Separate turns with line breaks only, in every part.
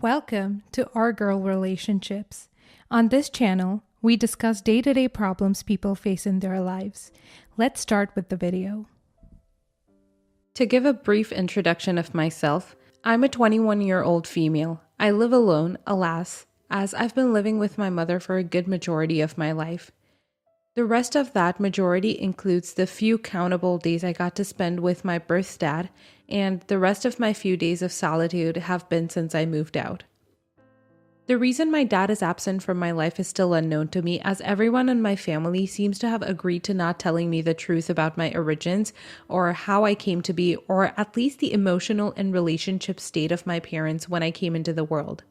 Welcome to Our Girl Relationships. On this channel, we discuss day-to-day problems people face in their lives. Let's start with the video. To give a brief introduction of myself, I'm a 21-year-old female. I live alone, alas, as I've been living with my mother for a good majority of my life. The rest of that majority includes the few countable days I got to spend with my birth dad, and the rest of my few days of solitude have been since I moved out. The reason my dad is absent from my life is still unknown to me, as everyone in my family seems to have agreed to not telling me the truth about my origins, or how I came to be, or at least the emotional and relationship state of my parents when I came into the world.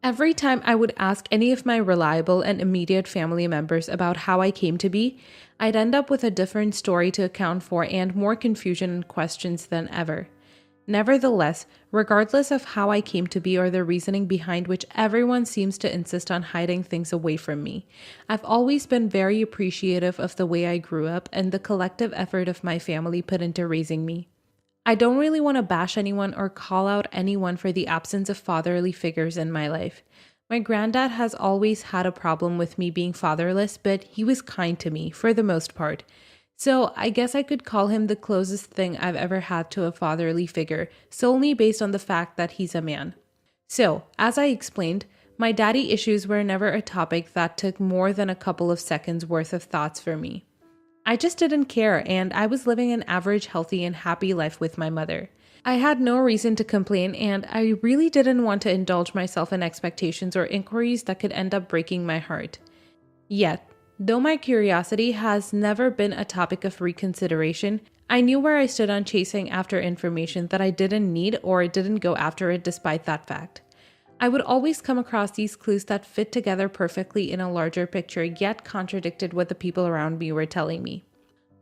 Every time I would ask any of my reliable and immediate family members about how I came to be, I'd end up with a different story to account for and more confusion and questions than ever. Nevertheless, regardless of how I came to be or the reasoning behind which everyone seems to insist on hiding things away from me, I've always been very appreciative of the way I grew up and the collective effort of my family put into raising me. I don't really want to bash anyone or call out anyone for the absence of fatherly figures in my life. My granddad has always had a problem with me being fatherless, but he was kind to me, for the most part. So I guess I could call him the closest thing I've ever had to a fatherly figure, solely based on the fact that he's a man. So, as I explained, my daddy issues were never a topic that took more than a couple of seconds worth of thoughts for me. I just didn't care, and I was living an average, healthy, and happy life with my mother. I had no reason to complain, and I really didn't want to indulge myself in expectations or inquiries that could end up breaking my heart. Yet, though my curiosity has never been a topic of reconsideration, I knew where I stood on chasing after information that I didn't need or didn't go after it despite that fact. I would always come across these clues that fit together perfectly in a larger picture, yet contradicted what the people around me were telling me.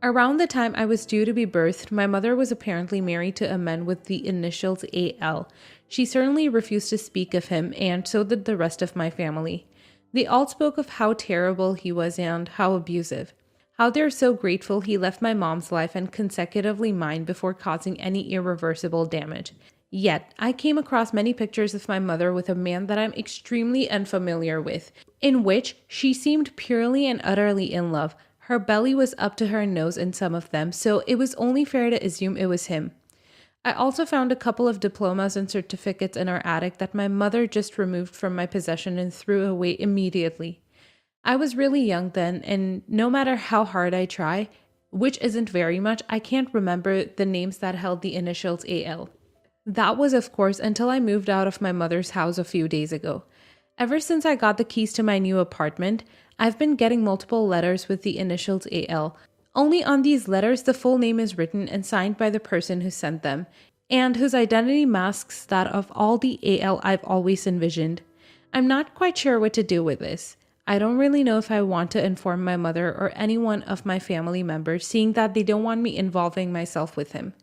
Around the time I was due to be birthed, my mother was apparently married to a man with the initials AL. She certainly refused to speak of him, and so did the rest of my family. They all spoke of how terrible he was and how abusive. How they're so grateful he left my mom's life and consecutively mine before causing any irreversible damage. Yet, I came across many pictures of my mother with a man that I'm extremely unfamiliar with, in which she seemed purely and utterly in love. Her belly was up to her nose in some of them, so it was only fair to assume it was him. I also found a couple of diplomas and certificates in our attic that my mother just removed from my possession and threw away immediately. I was really young then, and no matter how hard I try, which isn't very much, I can't remember the names that held the initials AL. That was, of course, until I moved out of my mother's house a few days ago. Ever since I got the keys to my new apartment, I've been getting multiple letters with the initials AL. Only on these letters, the full name is written and signed by the person who sent them, and whose identity masks that of all the AL I've always envisioned. I'm not quite sure what to do with this. I don't really know if I want to inform my mother or anyone of my family members, seeing that they don't want me involving myself with him.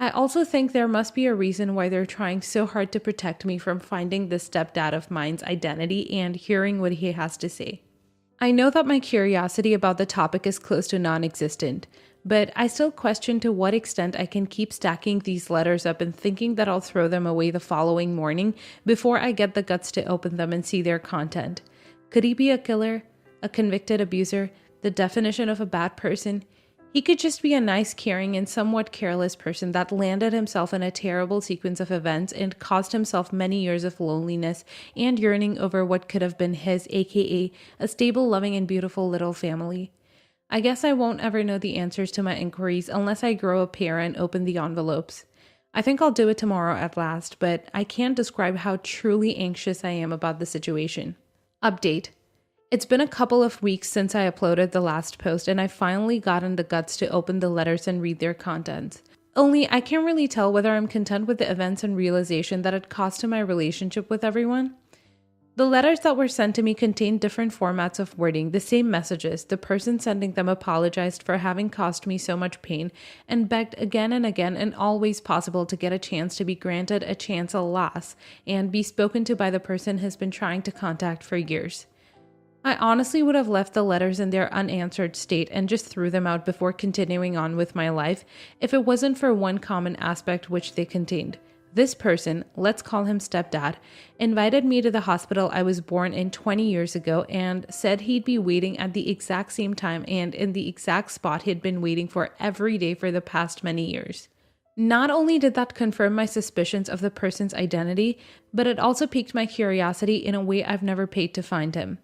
I also think there must be a reason why they're trying so hard to protect me from finding this stepdad of mine's identity and hearing what he has to say. I know that my curiosity about the topic is close to non-existent, but I still question to what extent I can keep stacking these letters up and thinking that I'll throw them away the following morning before I get the guts to open them and see their content. Could he be a killer? A convicted abuser? The definition of a bad person? He could just be a nice, caring, and somewhat careless person that landed himself in a terrible sequence of events and caused himself many years of loneliness and yearning over what could have been his, aka a stable, loving, and beautiful little family. I guess I won't ever know the answers to my inquiries unless I grow a pair and open the envelopes. I think I'll do it tomorrow at last, but I can't describe how truly anxious I am about the situation. Update. It's been a couple of weeks since I uploaded the last post, and I finally gotten the guts to open the letters and read their contents. Only I can't really tell whether I'm content with the events and realization that it caused to my relationship with everyone. The letters that were sent to me contained different formats of wording, the same messages. The person sending them apologized for having caused me so much pain and begged again and again and always possible to get a chance to be granted a chance alas and be spoken to by the person has been trying to contact for years. I honestly would have left the letters in their unanswered state and just threw them out before continuing on with my life if it wasn't for one common aspect which they contained: This person, let's call him Stepdad, invited me to the hospital I was born in 20 years ago and said he'd be waiting at the exact same time and in the exact spot he'd been waiting for every day for the past many years. Not only did that confirm my suspicions of the person's identity, but it also piqued my curiosity in a way I've never paid to find him.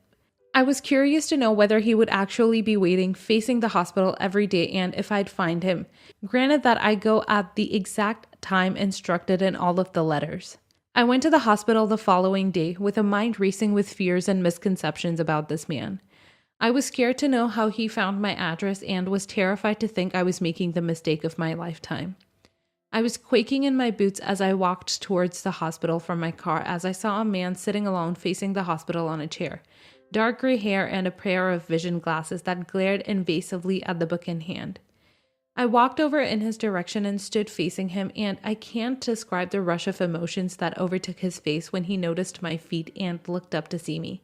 I was curious to know whether he would actually be waiting facing the hospital every day and if I'd find him. Granted that I go at the exact time instructed in all of the letters. I went to the hospital the following day with a mind racing with fears and misconceptions about this man. I was scared to know how he found my address and was terrified to think I was making the mistake of my lifetime. I was quaking in my boots as I walked towards the hospital from my car as I saw a man sitting alone facing the hospital on a chair. Dark gray hair and a pair of vision glasses that glared invasively at the book in hand. I walked over in his direction and stood facing him, and I can't describe the rush of emotions that overtook his face when he noticed my feet and looked up to see me.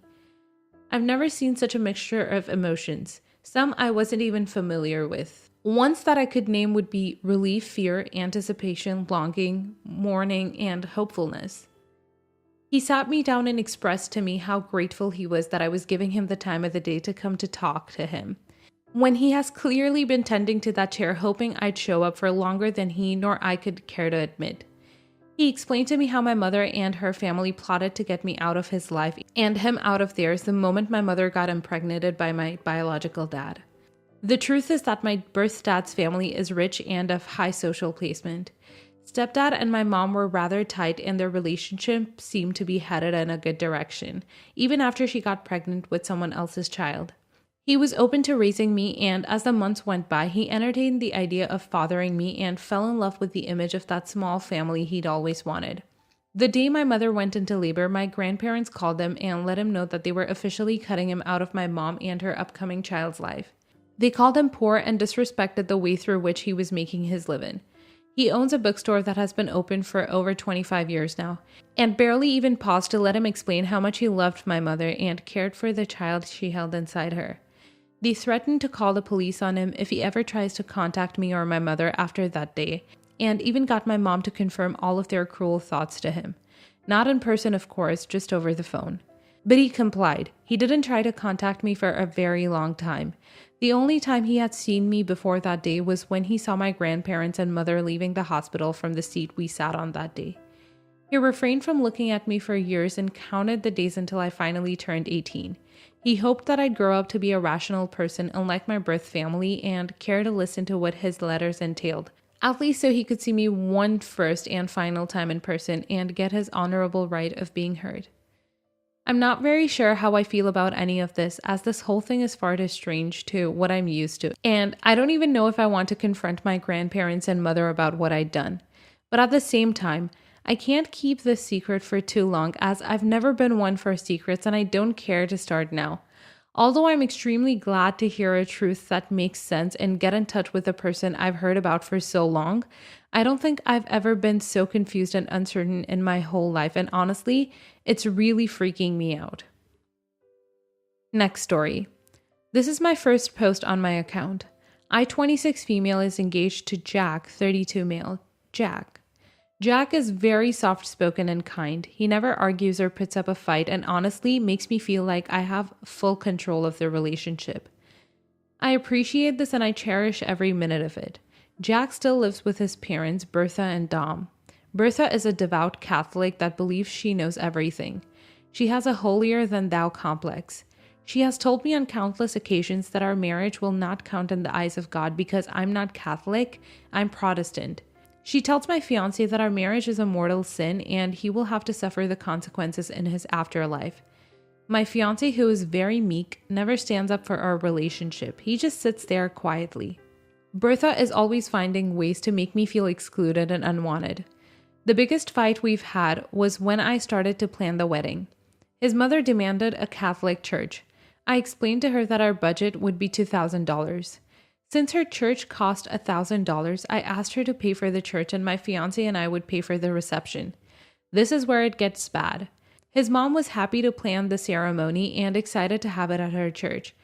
I've never seen such a mixture of emotions. Some I wasn't even familiar with. Ones that I could name would be relief, fear, anticipation, longing, mourning, and hopefulness. He sat me down and expressed to me how grateful he was that I was giving him the time of the day to come to talk to him, when he has clearly been tending to that chair hoping I'd show up for longer than he nor I could care to admit. He explained to me how my mother and her family plotted to get me out of his life and him out of theirs the moment my mother got impregnated by my biological dad. The truth is that my birth dad's family is rich and of high social placement. Stepdad and my mom were rather tight and their relationship seemed to be headed in a good direction, even after she got pregnant with someone else's child. He was open to raising me, and as the months went by, he entertained the idea of fathering me and fell in love with the image of that small family he'd always wanted. The day my mother went into labor, my grandparents called him and let him know that they were officially cutting him out of my mom and her upcoming child's life. They called him poor and disrespected the way through which he was making his living. He owns a bookstore that has been open for over 25 years now, and barely even paused to let him explain how much he loved my mother and cared for the child she held inside her. They threatened to call the police on him if he ever tries to contact me or my mother after that day, and even got my mom to confirm all of their cruel thoughts to him. Not in person, of course, just over the phone. But he complied. He didn't try to contact me for a very long time. The only time he had seen me before that day was when he saw my grandparents and mother leaving the hospital from the seat we sat on that day. He refrained from looking at me for years and counted the days until I finally turned 18. He hoped that I'd grow up to be a rational person unlike my birth family and care to listen to what his letters entailed, at least so he could see me one first and final time in person and get his honorable right of being heard. I'm not very sure how I feel about any of this, as this whole thing is far too strange to what I'm used to, and I don't even know if I want to confront my grandparents and mother about what I'd done. But at the same time, I can't keep this secret for too long, as I've never been one for secrets and I don't care to start now. Although I'm extremely glad to hear a truth that makes sense and get in touch with a person I've heard about for so long, I don't think I've ever been so confused and uncertain in my whole life, and honestly, it's really freaking me out. Next story. This is my first post on my account. I, 26 female, is engaged to Jack, 32 male. Jack. Jack is very soft-spoken and kind. He never argues or puts up a fight and honestly makes me feel like I have full control of the relationship. I appreciate this and I cherish every minute of it. Jack still lives with his parents, Bertha and Dom. Bertha is a devout Catholic that believes she knows everything. She has a holier-than-thou complex. She has told me on countless occasions that our marriage will not count in the eyes of God because I'm not Catholic, I'm Protestant. She tells my fiancé that our marriage is a mortal sin and he will have to suffer the consequences in his afterlife. My fiancé, who is very meek, never stands up for our relationship. He just sits there quietly. Bertha is always finding ways to make me feel excluded and unwanted. The biggest fight we've had was when I started to plan the wedding. His mother demanded a Catholic church. I explained to her that our budget would be $2,000. Since her church cost $1,000, I asked her to pay for the church and my fiancé and I would pay for the reception. This is where it gets bad. His mom was happy to plan the ceremony and excited to have it at her church.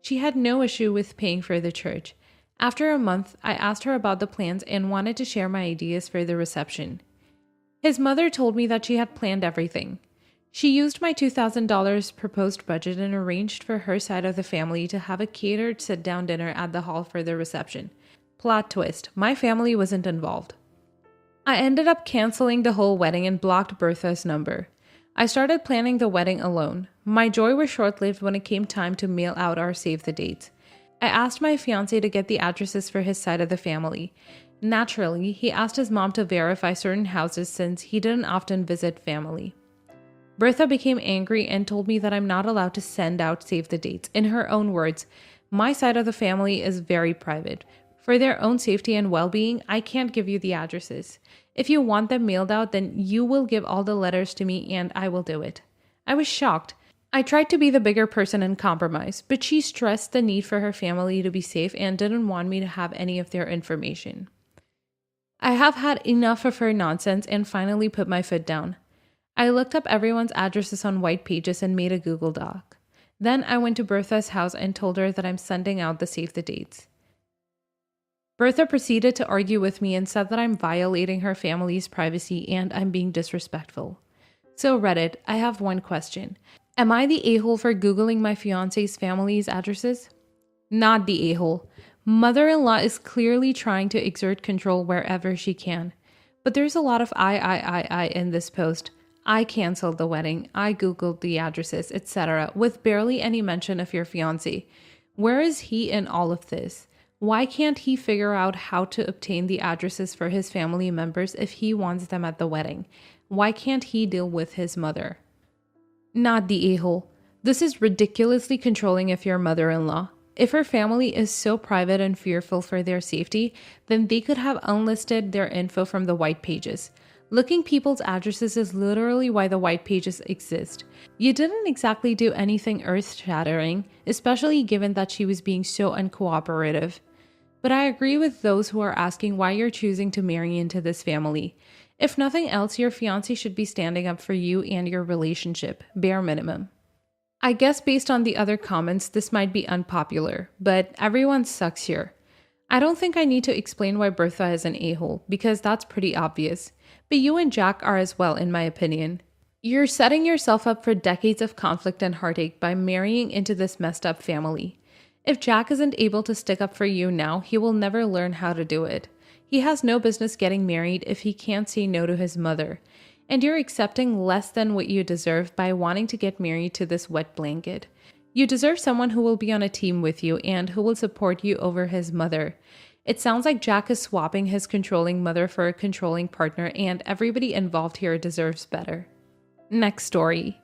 She had no issue with paying for the church. After a month, I asked her about the plans and wanted to share my ideas for the reception. His mother told me that she had planned everything. She used my $2,000 proposed budget and arranged for her side of the family to have a catered sit-down dinner at the hall for their reception. Plot twist, my family wasn't involved. I ended up canceling the whole wedding and blocked Bertha's number. I started planning the wedding alone. My joy was short-lived when it came time to mail out our save the dates. I asked my fiancé to get the addresses for his side of the family. Naturally, he asked his mom to verify certain houses since he didn't often visit family. Bertha became angry and told me that I'm not allowed to send out save the dates. In her own words, my side of the family is very private. For their own safety and well-being, I can't give you the addresses. If you want them mailed out, then you will give all the letters to me and I will do it. I was shocked. I tried to be the bigger person and compromise, but she stressed the need for her family to be safe and didn't want me to have any of their information. I have had enough of her nonsense and finally put my foot down. I looked up everyone's addresses on white pages and made a Google Doc. Then I went to Bertha's house and told her that I'm sending out the save the dates. Bertha proceeded to argue with me and said that I'm violating her family's privacy and I'm being disrespectful. So Reddit, I have one question. Am I the a-hole for Googling my fiancé's family's addresses? Not the a-hole. Mother-in-law is clearly trying to exert control wherever she can. But there's a lot of I in this post. I canceled the wedding, I Googled the addresses, etc. with barely any mention of your fiancé. Where is he in all of this? Why can't he figure out how to obtain the addresses for his family members if he wants them at the wedding? Why can't he deal with his mother? Not the a-hole. This is ridiculously controlling of your mother-in-law. If her family is so private and fearful for their safety, then they could have unlisted their info from the white pages. Looking people's addresses is literally why the white pages exist. You didn't exactly do anything earth-shattering, especially given that she was being so uncooperative. But I agree with those who are asking why you're choosing to marry into this family. If nothing else, your fiancé should be standing up for you and your relationship, bare minimum. I guess based on the other comments, this might be unpopular, but everyone sucks here. I don't think I need to explain why Bertha is an a-hole, because that's pretty obvious. But you and Jack are as well, in my opinion. You're setting yourself up for decades of conflict and heartache by marrying into this messed up family. If Jack isn't able to stick up for you now, he will never learn how to do it. He has no business getting married if he can't say no to his mother. And you're accepting less than what you deserve by wanting to get married to this wet blanket. You deserve someone who will be on a team with you and who will support you over his mother. It sounds like Jack is swapping his controlling mother for a controlling partner, and everybody involved here deserves better. Next story.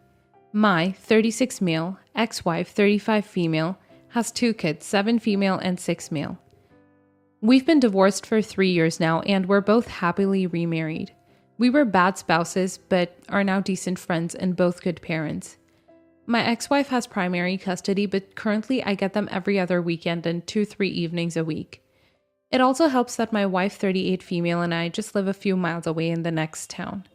My 36 male, ex-wife 35 female, has 2 kids, 7 female and 6 male. We've been divorced for 3 years now, and we're both happily remarried. We were bad spouses, but are now decent friends and both good parents. My ex-wife has primary custody, but currently I get them every other weekend and 2-3 evenings a week. It also helps that my wife, 38 female, and I just live a few miles away in the next town.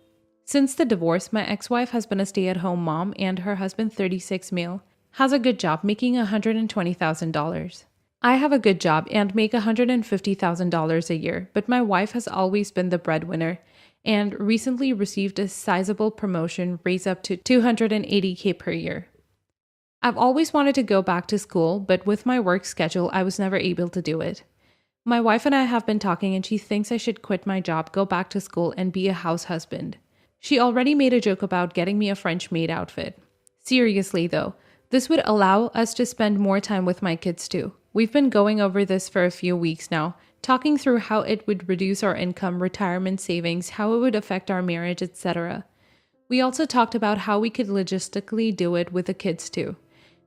Since the divorce, my ex-wife has been a stay-at-home mom, and her husband, 36 male, has a good job making $120,000. I have a good job and make $150,000 a year, but my wife has always been the breadwinner and recently received a sizable promotion raise up to $280K per year. I've always wanted to go back to school, but with my work schedule, I was never able to do it. My wife and I have been talking and she thinks I should quit my job, go back to school, and be a house husband. She already made a joke about getting me a French maid outfit. Seriously though, this would allow us to spend more time with my kids too. We've been going over this for a few weeks now, talking through how it would reduce our income, retirement savings, how it would affect our marriage, etc. We also talked about how we could logistically do it with the kids too.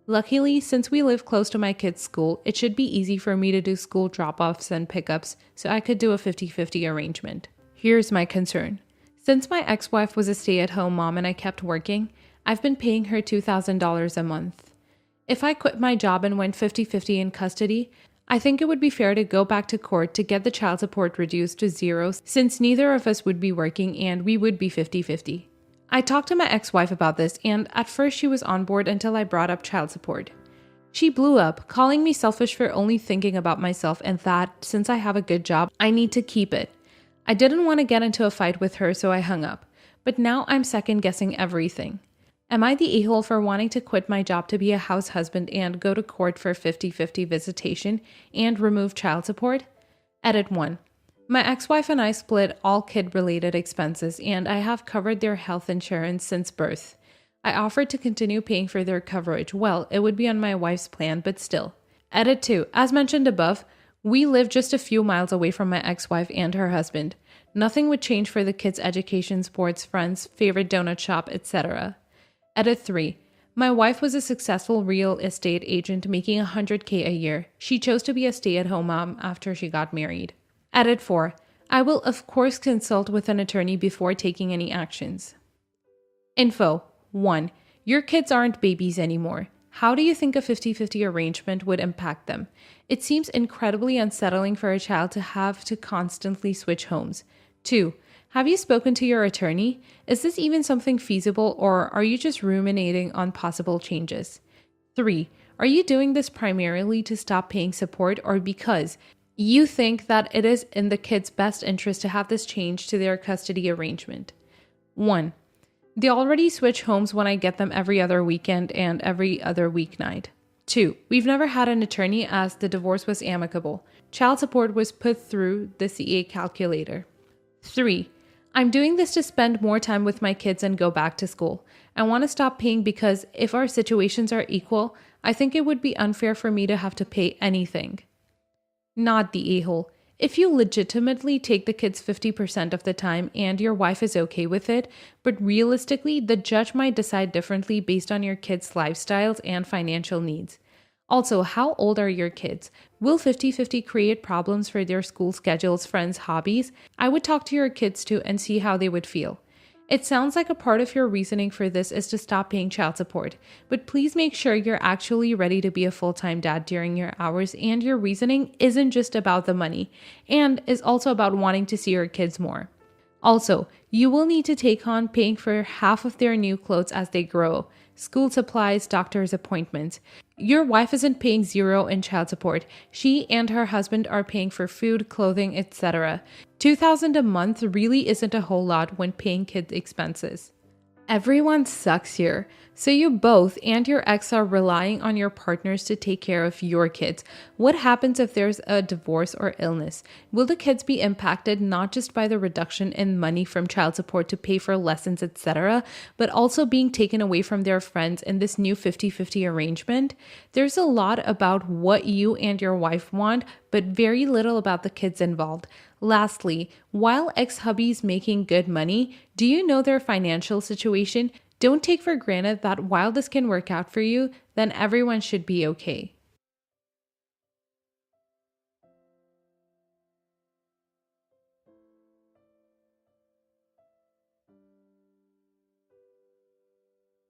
Luckily, since we live close to my kids' school, it should be easy for me to do school drop-offs and pickups, so I could do a 50-50 arrangement. Here's my concern. Since my ex-wife was a stay-at-home mom and I kept working, I've been paying her $2,000 a month. If I quit my job and went 50-50 in custody, I think it would be fair to go back to court to get the child support reduced to 0 since neither of us would be working and we would be 50-50. I talked to my ex-wife about this, and at first she was on board until I brought up child support. She blew up, calling me selfish for only thinking about myself and that, since I have a good job, I need to keep it. I didn't want to get into a fight with her, so I hung up. But now I'm second guessing everything. Am I the a-hole for wanting to quit my job to be a house husband and go to court for 50-50 visitation and remove child support? Edit 1. My ex-wife and I split all kid-related expenses, and I have covered their health insurance since birth. I offered to continue paying for their coverage. Well, it would be on my wife's plan, but still. Edit 2. As mentioned above, we live just a few miles away from my ex-wife and her husband. Nothing would change for the kids' education, sports, friends, favorite donut shop, etc. Edit 3. My wife was a successful real estate agent making $100K a year. She chose to be a stay-at-home mom after she got married. Edit 4. I will of course consult with an attorney before taking any actions. Info. 1. Your kids aren't babies anymore. How do you think a 50-50 arrangement would impact them? It seems incredibly unsettling for a child to have to constantly switch homes. 2. Have you spoken to your attorney? Is this even something feasible, or are you just ruminating on possible changes? 3. Are you doing this primarily to stop paying support, or because you think that it is in the kids' best interest to have this change to their custody arrangement? 1. They already switch homes when I get them every other weekend and every other weeknight. 2. We've never had an attorney as the divorce was amicable. Child support was put through the CA calculator. 3. I'm doing this to spend more time with my kids and go back to school. I want to stop paying because if our situations are equal, I think it would be unfair for me to have to pay anything. Not the a-hole. If you legitimately take the kids 50% of the time and your wife is okay with it, but realistically, the judge might decide differently based on your kids' lifestyles and financial needs. Also, how old are your kids? Will 50-50 create problems for their school schedules, friends, hobbies? I would talk to your kids too and see how they would feel. It sounds like a part of your reasoning for this is to stop paying child support, but please make sure you're actually ready to be a full-time dad during your hours and your reasoning isn't just about the money and is also about wanting to see your kids more. Also, you will need to take on paying for half of their new clothes as they grow, school supplies, doctor's appointments. Your wife isn't paying zero in child support. She and her husband are paying for food, clothing, etc. $2,000 a month really isn't a whole lot when paying kids' expenses. Everyone sucks here. So you both and your ex are relying on your partners to take care of your kids. What happens if there's a divorce or illness? Will the kids be impacted not just by the reduction in money from child support to pay for lessons, etc., but also being taken away from their friends in this new 50-50 arrangement? There's a lot about what you and your wife want, but very little about the kids involved. Lastly, while ex-hubby's making good money, do you know their financial situation? Don't take for granted that while this can work out for you, then everyone should be okay.